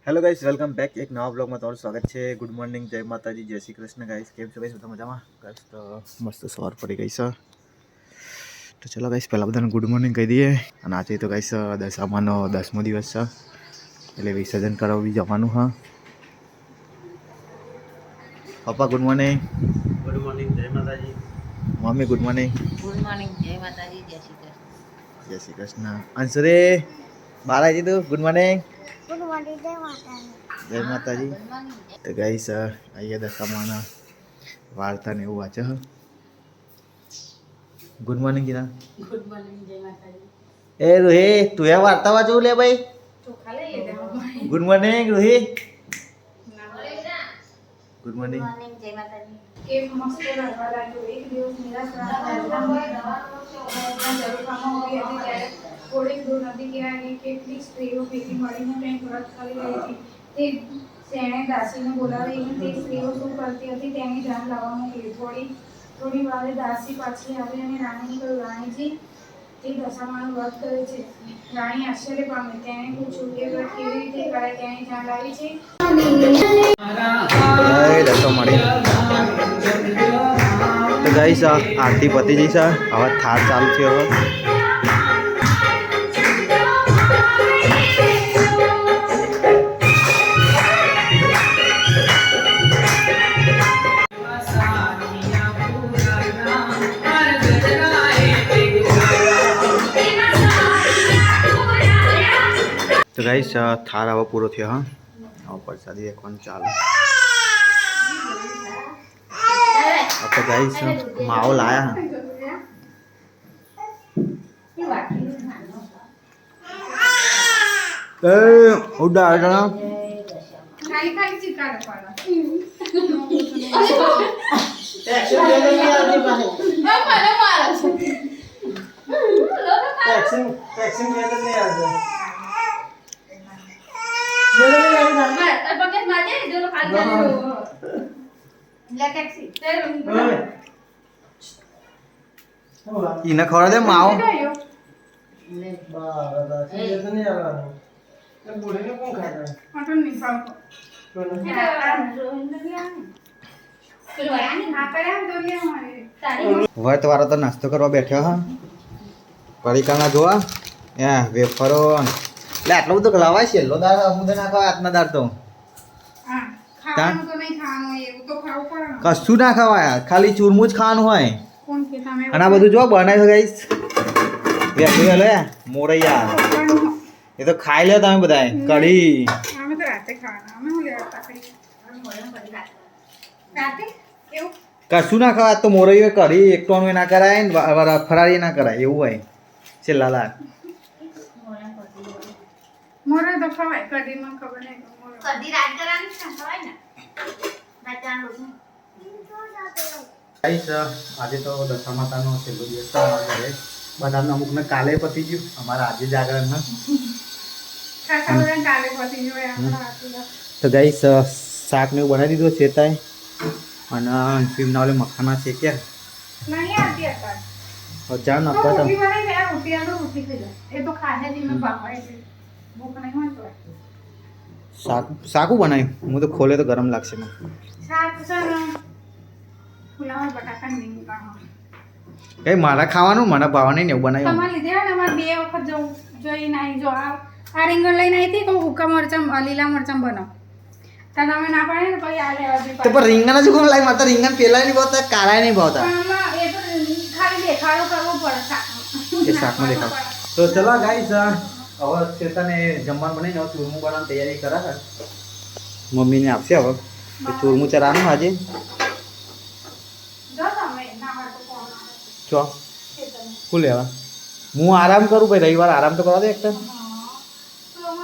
Hello guys welcome back एक नवा blog में તમારું સ્વાગત છે। ગુડ મોર્નિંગ, જય માતાજી, જય શ્રી કૃષ્ણ ગાइस। કેમ છો ગાइस? બધા મજામાં ગાइस? તો મસ્ત સવાર પડી ગઈ છે તો ચલો ગાइस પહેલા બધાને ગુડ મોર્નિંગ કહી દઈએ। અને આજે તો ગાइस દશામાનો 10મો દિવસ છે એટલે વિસર્જન કરાવવા જવાનું હા। પપ્પા ગુડ મોર્નિંગ। गुड मॉर्निंग जय Mata ji. Mummy good morning. Good morning, જય માતાજી, જય શ્રી કૃષ્ણ। જય શ્રી કૃષ્ણ। અંશુરે બાલાજી તું ગુડ મોર્નિંગ। ગુડ મોર્નિંગ, જય માતાજી। જય માતાજી। Good morning. તો ગાइस અહીંયા દશામાના વાર્તા ને એવું વાંચે હ। Good morning Geeta. Good morning, જય માતાજી। ए रोही तू या वार्ता वाचू ले भाई। ચોખા લઈ લેતા गुड मॉर्निंग रोही। Good morning. મોર્નિંગ, જય માતાજી। કે મસ્ત રડવા લાગ્યો। એક દિવસ નિરાશ જરૂર કામમાં હોઈ હતી ત્યારે થોડીક દૂર નદી કિનારે કેટલીક સ્ત્રીઓ ભેગી મળીને કંઈક વ્રત કરી રહી હતી। તે તેણે દાસીને બોલાવીને તે સ્ત્રીઓ શું કરતી હતી તેની જાણ લાવવા મોકલી। થોડી વારે દાસી પાછી આવી અને રાણીને કહ્યું, રાણીજી તે દશામાનું વ્રત કરે છે। રાણી આશ્ચર્ય પામી। તેણે પૂછ્યું કે વ્રત કેવી રીતે કરાય તેની જાણ લાવી છે। तो गाइस आरती पती जी सर हवा थार चालू थी हवा। तो गाइस थार हवा पूरो थयो हाँ। और प्रसादी देखવાનું ચાલુ। अब तो गाइस माओ लाया ए उड़ा आना ખાલી ખાલી ચીકારો પાડો। टैक्सी दे देंगे आदमी पानी। મને મારો છે। टैक्सी दे देंगे आदमी। પગજ માજે જો ખાલી લે ટેક્સી તે इना खवड़ा दे माओ। बूढ़े ने कौन खाया है? મટન ની ખાવ ના કર્યા દોરિયા મારે વર્ત વાળો તો નાસ્તો કરવા બેઠ્યો હા। પડીકાના જોવા એ વેફરો એટલે આટલું બધું ખલાવાય છે। લો દાળ અમુદે નાખો આટના દાળ તો હા ખાવાનું તો નહીં ખાવાનું એવું તો ખાવું પડે ને। કશું ના ખવાય ખાલી ચૂરમું જ ખાવાનું હોય। કોણ કે તમે અને આ બધું જો બનાવ્યું છે ગાઈસ વેફરો લે મોરૈયા એ તો ખાઈ લ્યો તમે બધાય કઢી। અમે તો રાતે ખાવાના અમે હું લેવા કરી રાતે એવું કશું ના ખવાય તો મોરૈયો કઢી એકટોનું ના કરાય ને ફરાળી ના કરાય એવું હોય છેલ્લા લાલ। મોરે તો ખવાય કઢીમાં ખબર નહીં મોરે કદી રાત કરવાની છે ખવાય ને રાતના રોટલી ગાઈસ આજે તો દશા માતાનો છેલ્લો દિવસ છે અમારા ઘરે। બધાને અમુકને કાલે પતી ગયું અમારા આજે જાગરણ હા। ખાસા બધા કાલે પતી જોયા આપણા હાથીલા તો ગાઈસ શાક ને એવું બનાવી દીધું છે તાય અને ફીમના ઓલે મખાના છે કે નહીં આવતી હતા હજાર તો નફા રોટી બનાવી દે રોટી આલો રોટી ખાઈ લે એ તો ખાધે જ મેં બાપાએ છે ભૂખ નહીં હોય તો શાકું બનાવ્યું હું તો ખોલે તો ગરમ લાગશે મને। શાક છે ને ફુલાવર બટાકા નહીં કાઢો કઈ મારા ખાવાનું મને ભાવવા નહીં ને એવું બનાવ્યું। તમારે લીધે ને અમારે 2 વખત જવું જોઈને આવી જો આ રીંગણ લઈને આવી હતી તો હુકા મરચાં લીલા મરચાં બનાવ ત્યાં તમે ના પાડે ને પછી આ લેવા જઈ તો પણ રીંગણ જ કોણ લાગે? મારે રીંગણ પેલા નહીં ભાવતા કાળા નહીં ભાવતા પણ આમાં એ તો ખાલી દેખાડો કરવો પડે શાકમાં એ શાકમાં દેખાવ। તો ચલો ગાઈસ હવે ચેતને જમવાનું બનાવીને હવે ચૂરમું બનાવવાની તૈયારી કરે છે। મમ્મીને આપશે હવે તો ચૂરમું ચરાનું આજે જો તમે ના હોય તો કોણ આવે ચો છે તમે શું લેવા હું આરામ કરું ભાઈ રવિવાર આરામ તો કરવા દે એક તો હું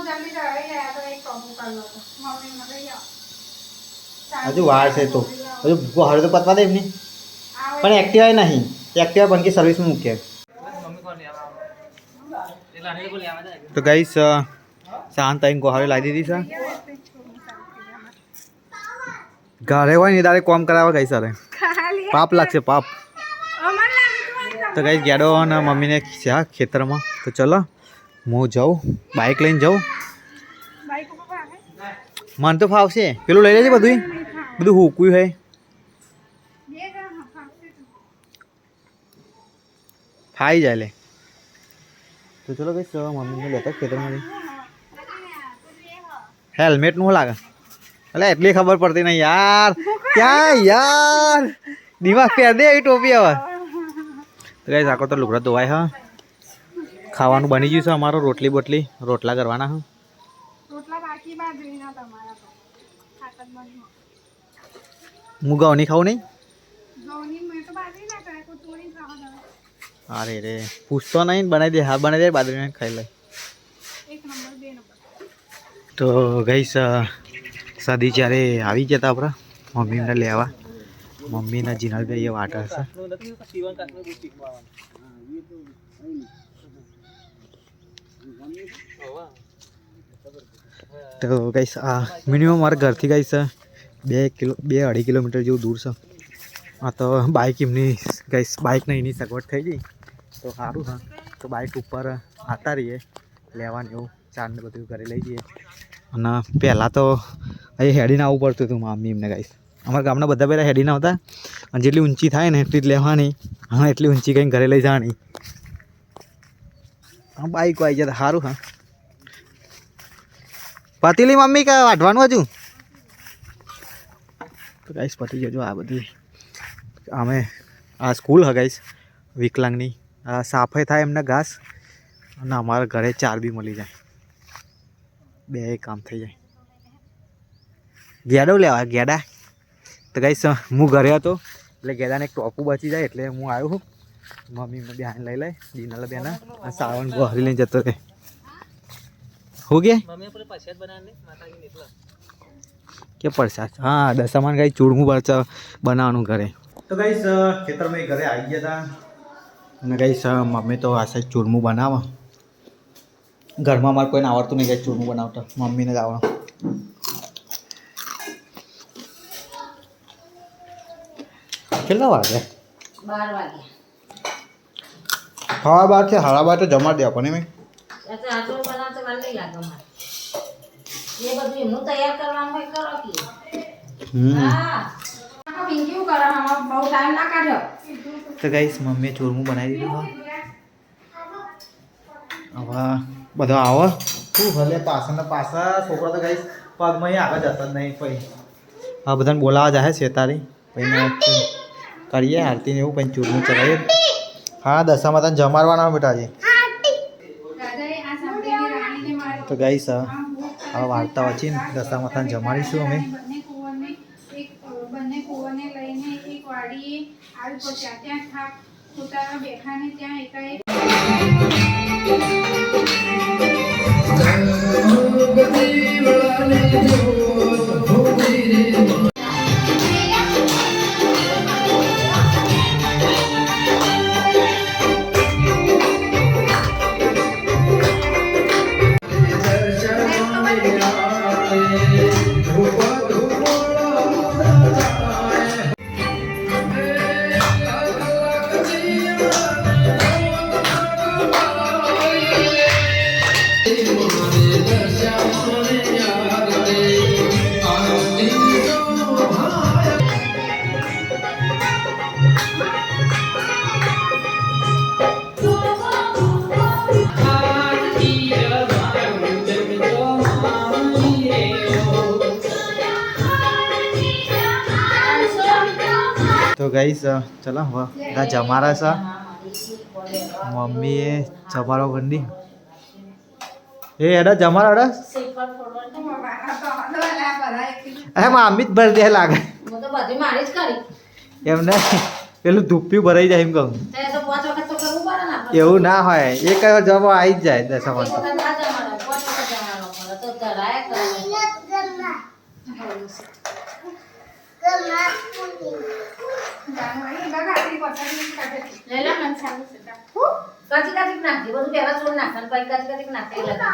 જલ્દી ચડાવી ગયા તો એક ટોપો કાઢલો હતો મમ્મી મને લઈ આવો હજુ વાર છે તો હજુ હવે તો પતવા દે એમની પણ એક્ટિવા નહીં એક્ટિવા પણ કે સર્વિસમાં મૂકે। તો ગાઈસ શાંત આવીને ગોહારે લાવી દીધી છે। ઘરે હોય ને તારે કોમ કરાવવા ગઈ સર ખાલી પાપ લાગશે પાપ। અમાર લાવી તો તો ગાઈસ ગેડો અને મમ્મીને છે ખેતરમાં તો ચલો હું જાઉં બાઇક લઈને જાઉં। બાઈક ઉપર આવે મન તો ફાવશે પેલું લઈ લેજે બધું બધું હુકું હે ફાઈ જાય લે તો ચલો કઈ મમ્મીને લેતા ખેતરમાંથી હેલ્મેટ નું લાગે એટલે એટલી ખબર પડતી નહીં યાર ક્યાં યાર દિમાગ પહેર દે એવી ટોપી હવે તો કઈ આખો તો લુગડા ધોવાય હા ખાવાનું બની ગયું છે અમારો રોટલી બોટલી રોટલા કરવાના હા હું ઘઉં ખાવું નહીં અરે રે પૂછતો નહીં બનાવી દે હા બનાવી દે બાજરી ખાઈ લે તો ગઈશ સદી જ્યારે આવી જતા આપણા મમ્મીને લેવા મમ્મીના જીનલભાઈ એ વાટ હશે તો ગઈશ આ મિનિમમ મારા ઘરથી ગઈશ 2-2.5 કિલોમીટર જેવું દૂર છે આ તો બાઇક એમની ગઈશ બાઇકને એની સગવડ થઈ ગઈ તો સારું હા તો બાઇક ઉપર આવતા રહીએ લેવાનું એવું ચારને બધું ઘરે લઈ જઈએ અને પહેલાં તો અહીં હેડીને આવવું પડતું હતું મમ્મી એમને ગાઈશ અમારા ગામના બધા પહેલાં હેડીને આવતા અને જેટલી ઊંચી થાય ને એટલી જ લેવાની હા એટલી ઊંચી કંઈ ઘરે લઈ જવાની હા બાઈક આવી જતા સારું હા પતિલી મમ્મી કે વાઢવાનું હજુ તો ગાઈશ પતી જજો આ બધી અમે આ સ્કૂલ હા ગાઈશ વિકલાંગની સાફે થાય એમને ઘાસ અને અમારા ઘરે ચાર બી મળી જાય બે કામ થઈ જાય ગેડો લેવા ગેડા તો ગાઈશ હું ઘરે હતો એટલે ગેડાને એક ટોપું બચી જાય એટલે હું આવ્યો છું મમ્મી મને બેન લઈ લે જીનલ બેના અને સાવન ગોહરી લઈને જતો રહે हो गया क्या प्रसाद हाँ दशामान गाई चूड़मू बनाવાનું ઘરે તો ગાઈસ ખેતરમાં ઘરે આવી ગયા હતા અને ગાઈસ મમ્મી તો આ સાઈડ ચૂરમું બનાવે ઘરમાં મારે કોઈને આવડતું નહીં ગાઈસ ચૂરમું બનાવતા મમ્મીને જ આવડે કેટલા વાગે 12 વાગે હા 12 છે 12:30 તો જમાડી દે આપણને મેં એટલે આટલું બનાવતો વાર નહીં લાગે મારે એ બધું એમનું તૈયાર કરવાનું હોય કરો કે હા પિંકી કરે આમાં બહુ ટાઈમ ના કાઢ્યો તો ગાઈસ મમ્મીએ ચૂરમું બનાવી દીધું હવે બધા આવો શું ભલે પાછા છોકરા તો ગાઈસ પગમાં આગળ જતા જ નહીં પછી આ બધાને બોલાવા જાય છે તારી પછી કરીએ આરતી ને એવું પછી ચૂરમું ચલાવીએ હા દશામાં તને જમાડવાના બેટાજી તો ગાઈસ આ વાર્તા વાંચીને દશામાં તને જમાડીશું અમે બંને કુંવરને લઈને એક વાડીએ આવી પહોંચ્યા ત્યાં થાક પોતાના બેઠાને ત્યાં એકાએક તો ગાઈસ ચલો હવે બધા જમારા છે મમ્મીએ જમારો ગંડી એ એડા જમારા એડા એમ આમી જ ભરી દે લાગે હું તો બધી મારી જ કરી એમને પેલું ધૂપ્યું ભરાઈ જાય એમ કહું તે તો 5 વખત તો કરવું પડે ને એવું ના હોય એક જવાબ આવી જ જાય દશામાં એક વખત આ જમાનો 5 વખત જમાનો પડે તો ધરાય કરે લેલા મન સારું છે કાચી કાચી નાખી બધું પહેલા છોડ નાખન પછી કાચી કાચી નાખી લગા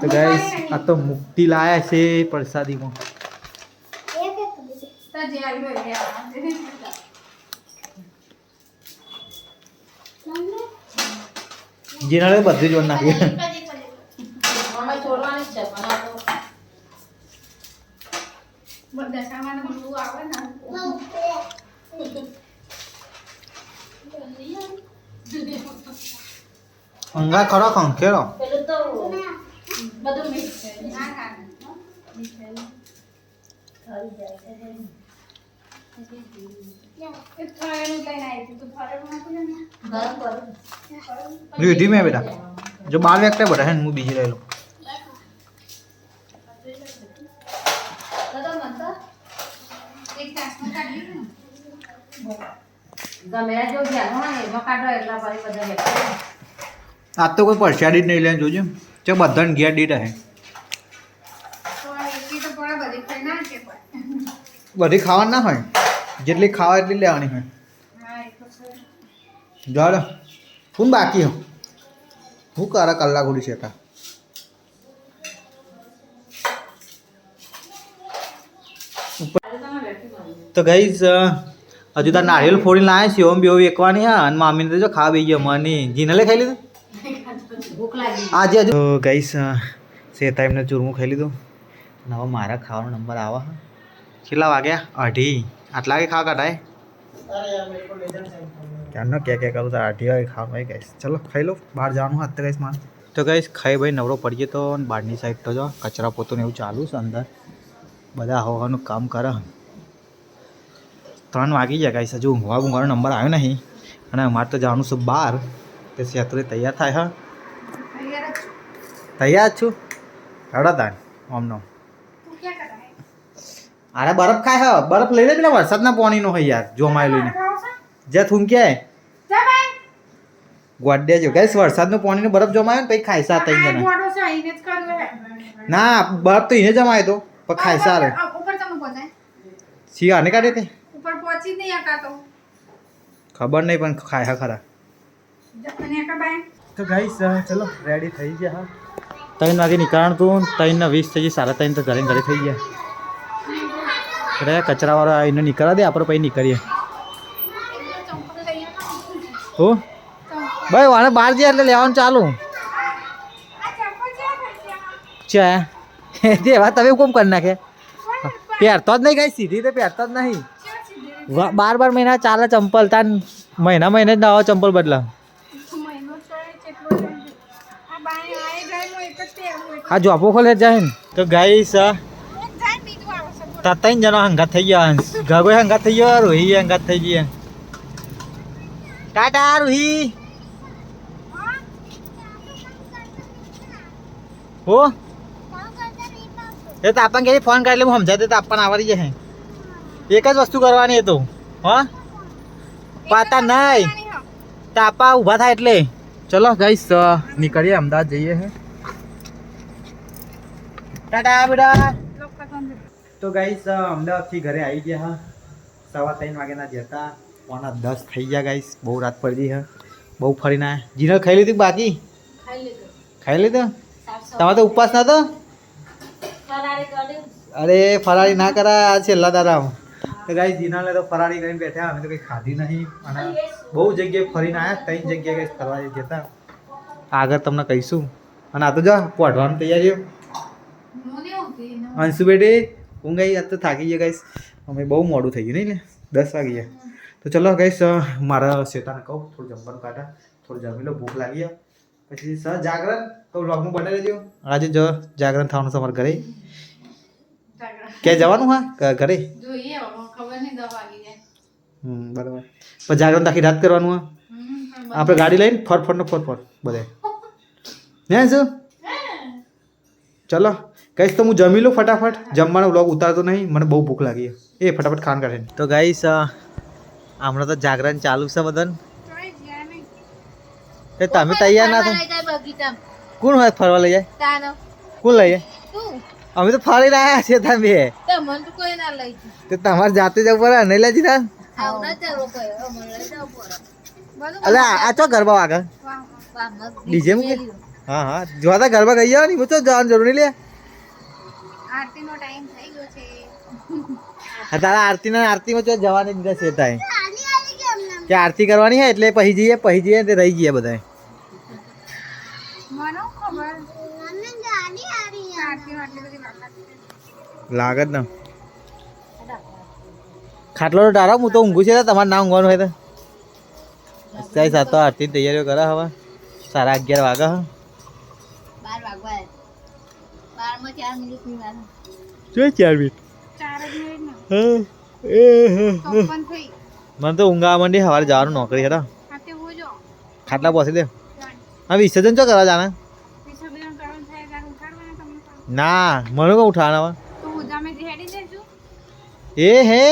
તો ગાઈસ આ તો મુક્તિ લાયા છે પ્રસાદીમાં આવી ગયો જીનાલે બધી જોડ નાખી અમે છોડવાની જ છે પણ આ તો બધા સામાન બધું આવે ને અંગા ખરો ખંખેરો પેલું તો બધું મિક્સ છે ના ખાને એ ફરેલું લઈને આવી હતી. તું ફરેલું નાખું ને બરાબર રીઢી મેં બેટા જો બાર વ્યક્તિ બધા હે ને હું બીજી રહેલો દાદા મત એક તાસમાં કાઢ્યું ને ગમે જો ગયા હોય એમાં કાઢો એટલા પારી બધા હેઠળ આજ તો કોઈ પરસાડી જ નહીં લઈને જોજો ચો બધાને ઘેર દીધા હે તો એકી તો પડે બધી ખાઈ ના કે પણ બધી ખાવાની ના હોય જેટલી ખાવા એટલી લેવાની હોય હા એ તો છે જાડો હું બાકી હું કરે કલાક ઉડી છે તા તો ગઈસ હજુ તાર નારિયેલ ફોડીને લાવ્યા છે ઓમ બેવ વેકવાની હા અને મામીને તો જો ખાવા બેસી ગયા મને જીનલે ખાઈ લીધું ભૂખ લાગી આજે હજુ ગઈસ શેતા એમને ચૂરમું ખાઈ લીધું અને હવે મારા ખાવાનો નંબર આવે કેટલા વાગ્યા 2:30 આટલા વાગે ખાવા કાઢાય अरे यार मेरे को लेजर चाहिए ક્યારનો ક્યાં કરું તો 2:30 વાગે ખાવાનું હોય ગઈસ ચલો ખાઈ લો બહાર જવાનું હાથ ગઈસ મારે તો ગઈસ ખાઈ ભાઈ નવરો પડીએ તો બહારની સાઈડ તો જો કચરા પોતું ને એવું ચાલુ છે અંદર બધા હવાનું કામ કરે 3 વાગી ગયા ગાઈસ હજુ ઊંઘવાનો નંબર આવ્યો નહીં અને અમારે તો જવાનું છે બહાર તે સેતુરે તૈયાર થાય હા તૈયાર જ છું હડા તાન આમનો તું ક્યાં કરાય અરે બરફ ખાય હા બરફ લઈ લે પેલા વરસાદના પાણીનો હોય યાર જોમાય લઈને જ્યાં થૂંક્યાય જા ભાઈ ગોડ્યા જો ગાઈસ વરસાદનું પાણીનો બરફ જમાયો ને પછી ખાય સા તઈ જણા મોડો છે આઈને જ કર્યું હે ના બરફ તો એને જમાય તો પણ ખાય સા રે ઉપર તમે પહોંચાય સી આને કાઢે તે ઉપર પહોંચી જ નહીં આકા તો ખબર નહીં પણ ખાય હા ખરા અને આકા ભાઈ તો ગાઈસ ચલો રેડી થઈ ગયા હા 3 વાગે નીકળવાનું તું 3:20 થઈ ગઈ 3:30 તો ઘરે થઈ ગયા એટલે કચરાવાળો આવીને નીકળવા દે આપણે પછી નીકળીએ ચંપલ લઈ આવો હો ભાઈ વાને બહાર જઈએ એટલે લેવાનું ચાલુ આ ચંપલ ક્યાં ખર્ચ્યા ચા દેવા તમે કોમ કરી નાખે પહેરતો જ નહીં ગાઈ સીધી તો પહેરતો જ નહીં બાર મહિના ચાલે ચંપલ તાન મહિના જ નવા ચંપલ બદલા મહિનો છે કેટલો છે આ બાય આય ગઈ હું એક જ પહેરું આ જોપો ખોલે જાય ને તો ગાઈસ એક જાય બીજું આવશે બોલો. તા 3 જણા હંગાત થઈ ગયા ગાગોય હંગાત થઈ ગયો રોહી હંગાત થઈ ગઈ ટાટા રોહી હો એ તો આપણને કે ફોન કરી લે હું સમજાતે તો આપણને આવડી જશે એક જ વસ્તુ કરવાની એ તો હા પાતા નહીં તાપા ઊભા થાય એટલે ચલો ગાઈસ નીકળીએ અમદાવાદ જઈએ હે ટાટા બેટા લોકો કંદ તો ગાઈસ અમદાવાદથી ઘરે આવી ગયા હા 3:15 વાગ્યાના જતા 9:10 થઈ ગયા ગાઈસ બહુ રાત પડી હે બહુ ફરીને આયા જીનલ ખાઈ લીધી કે બાકી ખાઈ લીધું તમારે તો ઉપવાસ નતો ફરારી કર્યું અરે ફરાળી ના કરાય આ છેલ્લા દારામ તો ગાઈસ જીનલને તો ફરાળી કરીને બેઠા અમે તો કંઈ ખાધી નહીં અને બહુ જગ્યાએ ફરીને આવ્યા 3 જગ્યાએ ગાઈસ ફરવા જતા આગળ તમને કહીશું અને આ તો જો પોઢવાની તૈયારીઓ મોને હોતી ને અંશુ બેટી ઊંઘ આવી આજ તો થાકી ગયા ગાઈસ અમે બહુ મોડું થઈ ગયું નહીં લે 10 વાગી ગયા તો ચલો ગાઈસ મારા શેતાને કહું થોડું જમવાનું કાઢા થોડું જમી લો ભૂખ લાગી પછી જાગરણ તો વ્લોગમાં બનાવી દેજો આજે જો જાગરણ થવાનું છે અમારા ઘરે ક્યાં જવાનું હા ઘરે જોઈએ હવે ખબર નહીં 10 વાગી જાય બરાબર પછી જાગરણ આખી રાત કરવાનું હા આપણે ગાડી લઈને ફર બધે હે શું ચલો ગાઈસ તો હું જમી લઉં ફટાફટ જમવાનો વ્લોગ ઉતારતો નહીં મને બહુ ભૂખ લાગી એ ફટાફટ ખાન કાઢે તો ગાઈસ હમણાં તો જાગરણ ચાલુ છે બધાને ચોઈ ગયા નહીં એ તમે તૈયાર ના થાય બગીચા કોણ હોય ફરવા લઈ જાય તાનો કોણ લઈ જાય તું અમે તો ફરી રહ્યા છીએ તમે તમને તો કોઈ ના લઈ તો તમારે જાતે જવું પડે નહીં લઈ જતા આવના ચાલો કયો મને લઈ જાવ પડે અલે આ ચો ગરબા વાગે ડીજે મૂકે હા જોતા ગરબા ગઈ જાવ ને હું તો જવાનું જરૂર નહીં લે આરતીનો ટાઈમ થઈ ગયો છે તારા આરતીમાં જો જવાની દીધા છે થાય કે આરતી કરવાની હે એટલે પછી જઈએ તે રહી ગયા બધા મને ખબર લાગે જ ને ખાટલો તો ડારો હું તો ઊંઘું છે તમારે ના ઊંઘવાનું હોય તો અત્યારે સાતો આરતી તૈયારીઓ કરે હવે 11:30 વાગે હા 12 મિનિટની વાર જો 4 મિનિટ 4 જ મિનિટ ને હા તો પણ થઈ મને તો ઊંઘ આવવા માંડી સવારે જવાનું નોકરી હેડા ખાતે હોજો ખાટલા પહોંચી દે હા વિસર્જન ચો કરવા જાણે વિસર્જન કરવાનું થાય ત્યારે ઉઠાડવાના તમને ના મને કોણ ઉઠાવવાના તો ઉદામે જે હેડી જઈશું એ હે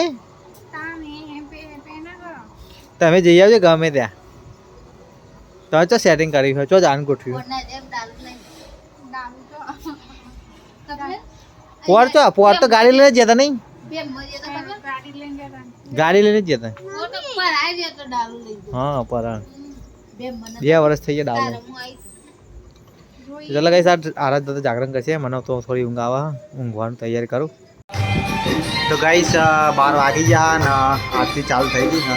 તામે એમ પે ના કરો તમે જઈ આવજો ગમે ત્યાં તમે ચો સેટિંગ કરી હોય ચો જાન ગોઠવ્યું દારૂ તો પોર તો ગાડી લઈને જ જતા નહીં ગાડી લઈને જતા ગાડી લઈને જ જતા હા પર 2 વર્ષ થઈ ગયા ડાલ ચાલો કઈ આરાધ તો જાગરણ કરશે મને તો થોડી ઊંઘ આવે ઊંઘવાની તૈયારી કરું તો ગાઈસ 12 વાગી ગયા ને આરતી ચાલુ થઈ ગઈ ને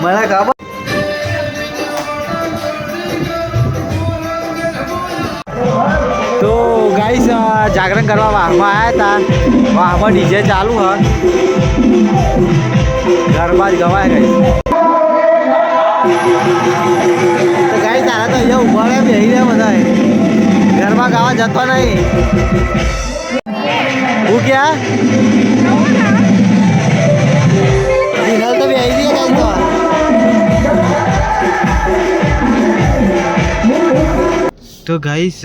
મને ખબર તો ગાઈસ જાગરણ કરવા વાહમાં આવ્યા હતા વાહમાં ડીજે ચાલુ હ ગરબા જ ગવાય ગાઈસ તો ગાઈસ તારા તો અહીંયા ઉભા રહ્યા બેસી રહ્યા બધા ગરબા ગાવા જતો નહીં હું ક્યાં દિનલ તો બેસી રહી ગાઈસ તો ગાઈસ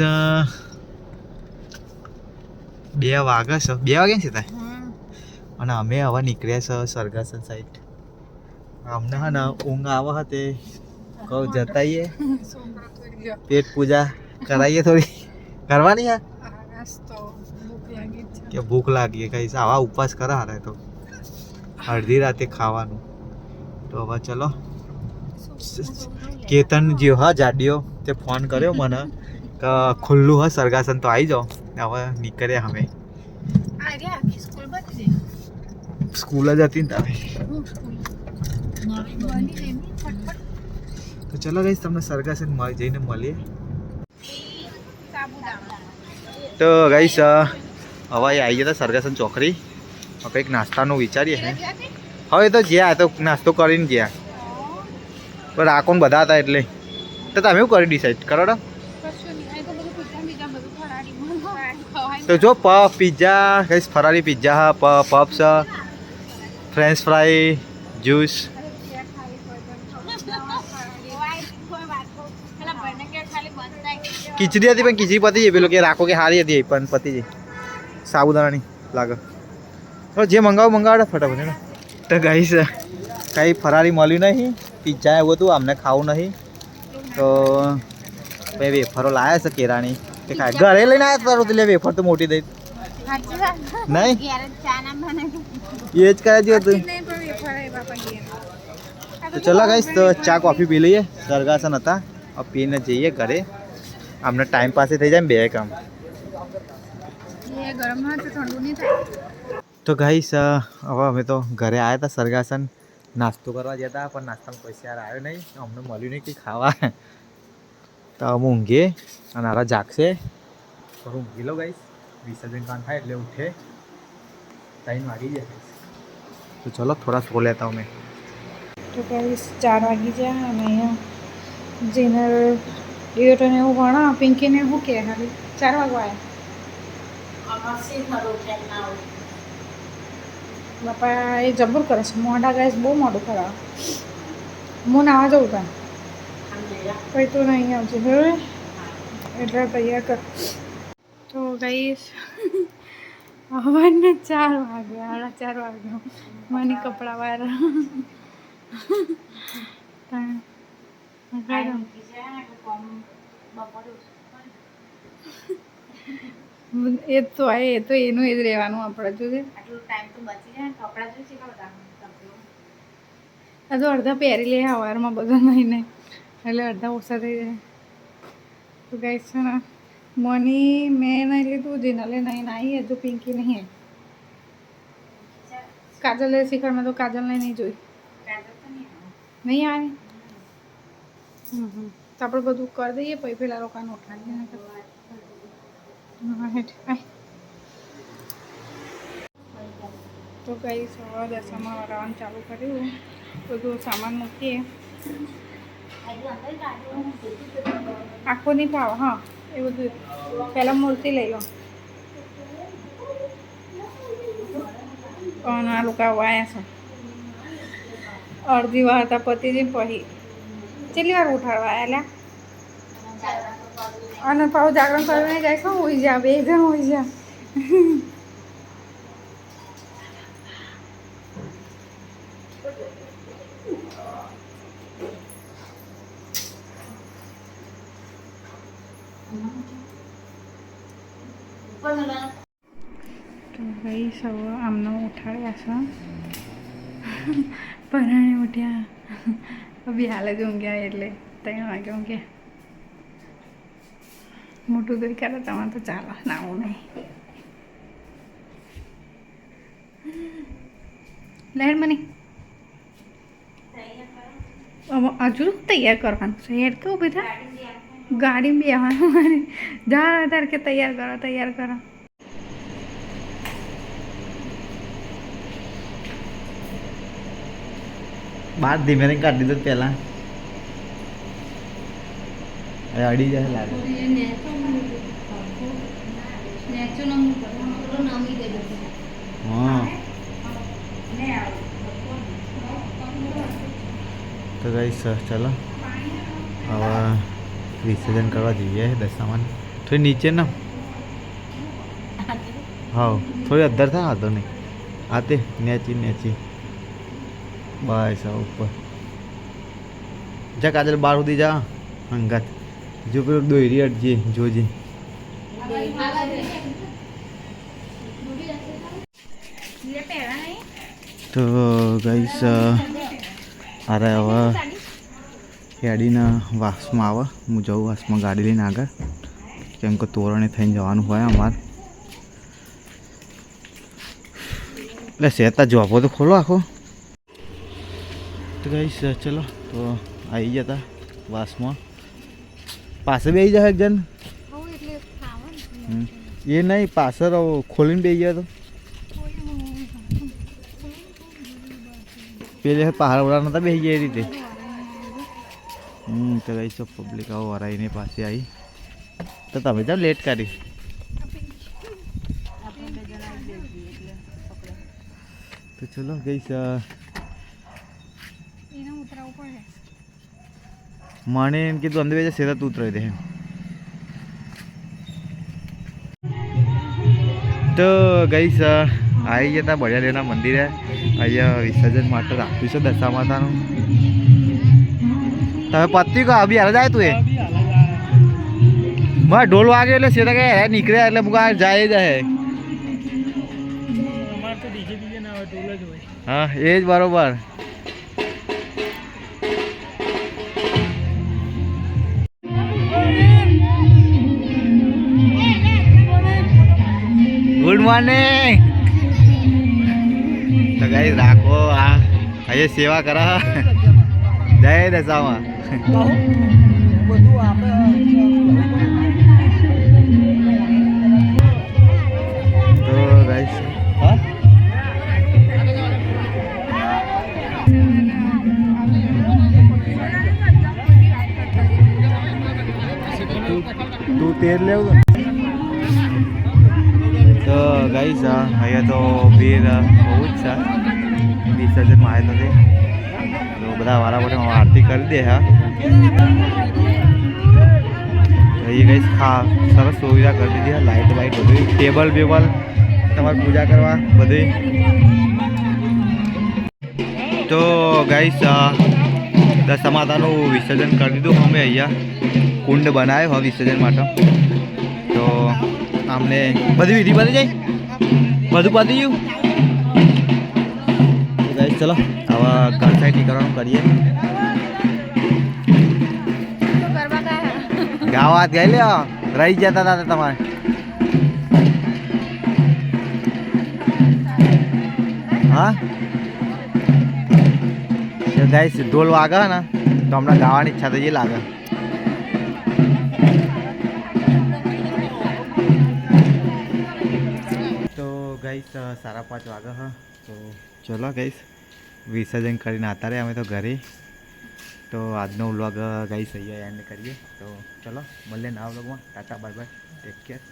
2 વાગે છે 2 વાગે છે થાય અને અમે હવે નીકળ્યા છે સરગાસન સાઈડ અમને હા ને ઊંઘ આવે તે કહું જતાઈએ પેટ પૂજા કરાવીએ થોડી કરવાની હા કે ભૂખ લાગી ગાઈસ આવા ઉપવાસ કરા હારે તો અડધી રાતે ખાવાનું તો હવે ચલો કેતન જ્યો હા જાડિયો તે ફોન કર્યો મને કે ખુલ્લું હા સરગાસન તો આવી જાઓ હવે નીકળ્યા અમે સ્કૂલ જ હતી ને તારે તો ચલો ગઈશ તમને સરગાસન જઈને મળીએ તો ગઈશ હવે આવી ગયા સરગાસન ચોકડી કંઈક નાસ્તાનું વિચારીએ હે હવે તો જ્યાં તો નાસ્તો કરીને ગયા પણ આ કોણ બધા હતા એટલે તો તમે એવું કરી ડિસાઈડ કરો ને તો જો પફ પિઝા કઈ ફરારી પિઝા હા પફ છે ફ્રેન્ચ ફ્રાઈ જ્યુસ ખીચડી હતી પણ ખીચડી પતી જાય પેલો કે રાખો કે સારી હતી પણ પતી જાય સાબુદાણાની લાગે જે મંગાવો ફટાફટ ને તો ગાઈસ કાંઈ ફરારી મળ્યું નહીં પિઝા એવું હતું અમને ખાવું નહીં તો ભાઈ વેફરો લાવ્યા છે કેરાની કે ખાય ઘરે લઈને આવ્યા તારું એટલે વેફર તો મોટી દઈ નહીં એ જ કરાવ્યું હતું તો ચલો ગાઈસ તો ચા કોફી પી લઈએ સરગાસન હતા પીને જઈએ ઘરે અમને ટાઈમ પાસે થઈ જાય ને 2 કામ તો ગાઈસ હવે અમે તો ઘરે આવ્યા હતા સરગાસન નાસ્તો કરવા જતા પણ નાસ્તામાં પૈસા યાર આવ્યો નહીં અમને મળ્યું નહીં કંઈ ખાવા તો અમે ઊંઘીએ અને આરા જાગશે તો ઊંઘી લો ગાઈસ વિસર્જન કાન થાય એટલે ઉઠે 3 વાગી જાય તો ચલો થોડા સો લેતા અમે તો ગાઈસ 4 વાગી જાય અને અહીંયા જેને ડિયોટને એવું ભણા પિંકીને શું કહે ખાલી 4 વાગવા આવ્યા બાપા એ જબર કરે છે મોઢા ગાઈસ બહુ મોડું કરાવે હું નાવા જવું ત્યાં પછી તું નહીં આવશે હવે એટલે તૈયાર કર તો ગાઈસ હવાને 4 વાગ્યા 4:30 વાગ્યા મને કપડાં વાર એ તો એ તો એનું એ જ રહેવાનું આપણે જોજે. આટલો ટાઈમ તો બચી જાય ને કપડાં જોઈ છે બધા આ તો અડધા પહેરી લે સવારમાં બધા મહિને એટલે અડધા ઓછા થઈ જાય. તો ગાઈસ છે ને મની મેં નહીં લીધું જીનલે નહીં આવી હજુ પિંકી નહીં આવી. કાજલ શિખરમાં તો કાજલને નહીં જોઈ નહીં આવે. તો આપણે બધું કરી દઈએ પછી પેલા લોકોને ઉઠાડીએ ને તો ગાઈસ હવે દશામાં વરાવાનું ચાલુ કર્યું. બધું સામાન મૂકીએ. આખો નહીં ભાવ હા એ બધું પહેલાં મૂર્તિ લઈ લો. અને આ લોકો આવ્યા છે અડધી વાર હતા પતિજી પછી કેટલી વાર ઉઠાડવા આવ્યા અને પાછું જાગરણ કરીને જાય છે હોઈ જા 2 જણ હોઈ જા. તો ભાઈ સૌ આમને ઉઠાડ્યા છે પરાણે ઉઠ્યા બી હાલ જ ઊંઘ્યા એટલે 3 વાગે ઊંઘ્યા. મોટું દોઈ કરે તમારે તો ચાલો નાવું નહીં. લહેર મને હજુ તૈયાર કરવાનું છે હેડ કેવું બધા ગાડી બેવાનું મારે જા તાર કે તૈયાર કરો. બાર ધીમે ને કાઢી દીધું પેલા અડી જાય લાગે. હા તો ગાઈસ ચલો હવે વિસર્જન કરવા જઈએ દશામાં. થોડી નીચે ના હા થોડી અદ્ધર થાય વાંધો નહીં. આ તે નેચી બસ ઉપર જા કાજલ બાર સુધી જા અંગાત જો પેલું દોરી અડજે જોજે. તો ગાઈસ અરે હવે હેડીને વાસમાં આવે હું જાઉં વાસમાં ગાડી લઈને આગળ કેમ કે તોરણે થઈને જવાનું હોય અમારે. એટલે શેતા જોબો તો ખોલો આખો. તો ગાઈસ ચલો તો આવી જતા વાસમાં પાસે બેસી જાય એક જણ એ નહીં પાછળ ખોલીને બેસી જાય તો પેલે પહાડ વડા નતા બેસી ગયા એ રીતે. તો ગાઈસ પબ્લિક આવો વરાઈને પાસે આવી તો તમે જાઓ લેટ કરી. તો ચલો ગાઈસ મને એમ કીધું અંદર બેજા સેરા તું ઉતરાવી દે. તો ગાઈસ આવી જતા બળિયાદેવના મંદિરે અહીંયા વિસર્જન માટે રાખ્યું છે દશા માતાનું. તમે પત્યું કા અભી હાલ જાય તું એ મારે ઢોલ વાગે એટલે સેતા કે નીકળે એટલે મુકા જાય જાય. હા એ જ બરોબર. Good morning. તો ગાઈસ રાખો આ અહીંયા સેવા કરા જય દશામાં. તો ગાઈસ હા તું તેલ લેવું. તો ગાઈસ અહીંયા તો ભીડ બહુ જ છે વિસર્જનમાં આવે નથી તો બધા વારા માટે આરતી કરી દે. હા એ ગાઈસ સરસ સુવિધા કરી દીધી. લાઇટ વાઇટ બધું ટેબલ બેબલ તમારે પૂજા કરવા બધી. તો ગાઈસ દશા માતાનું વિસર્જન કરી દીધું અમે અહીંયા કુંડ બનાવ્યો હવે વિસર્જન માટે. તો સામને બધી વિધિ પતી જાય બધું પતી ગયું ગાઈસ ચલો હવે ઘર સાઈડ નીકળવાનું કરીએ ગાવાત ગાઈ લે રહી જતા હતા તમારે હા ગાઈસ ઢોલ વાગે ને તો હમણાં ગાવાની ઈચ્છા થઈ લાગે તો ગાઈસ 5:30 વાગે હા તો ચલો ગાઈસ વિસર્જન કરીને આતા રહે અમે તો ઘરે તો આજનો વ્લોગ ગાઈસ અહીંયા એન્ડ કરીએ તો ચલો મળીએ નવા વ્લોગમાં Tata bye bye take care